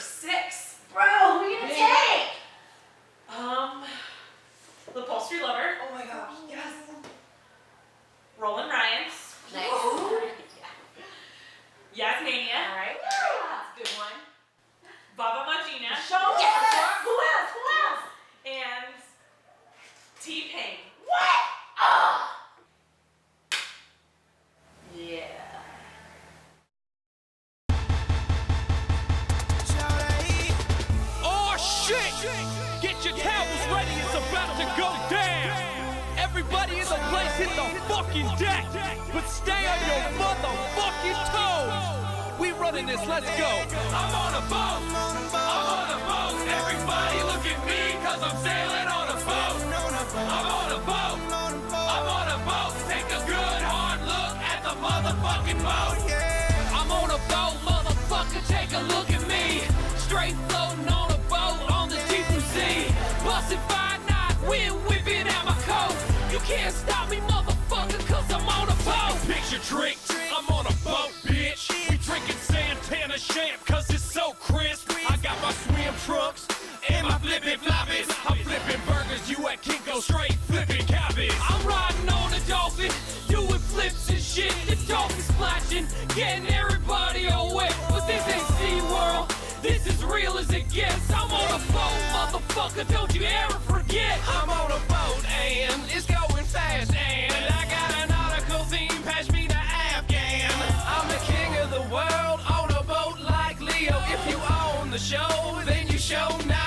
6. Bro, who are you gonna take? The Upholstery Lover. Oh my gosh, yes. Roland Ryan. Nice. Yasmania. Alright, that's a good one. Baba Magina. Show me. Yes. Who else? Who else? And T-Pain. What? Oh. Yeah. Oh shit! Get your towels ready, it's about to go down! Everybody in the place hit the fucking deck! But stay on your motherfucking toes! We running this, let's go! I'm on a boat! I'm on a boat! Everybody look at me, cause I'm sailing on a boat! I'm on a boat! I'm on a boat! Take a good hard look at the motherfucking boat! I'm on a boat, motherfucker, take a look at me! Straight floating on a boat on the deep blue sea. Bustin' 5 knots, wind whipping out my coat. You can't stop me, motherfucker, cause I'm on a boat. Picture trick, I'm on a boat, bitch. We drinking Santana champ, cause it's so crisp. I got my swim trunks and my flippin' floppies. I'm flipping burgers, you at Kinko, straight flipping cabbage. I'm riding on a dolphin, doing flips and shit. The dolphin splashing, getting everybody all wet. But this ain't SeaWorld. This is real as it gets. I'm on a boat, motherfucker, don't you ever forget. I'm on a boat and it's going fast and I got a nautical theme, pass me the Afghan. I'm the king of the world on a boat like Leo. If you own the show, then you show now.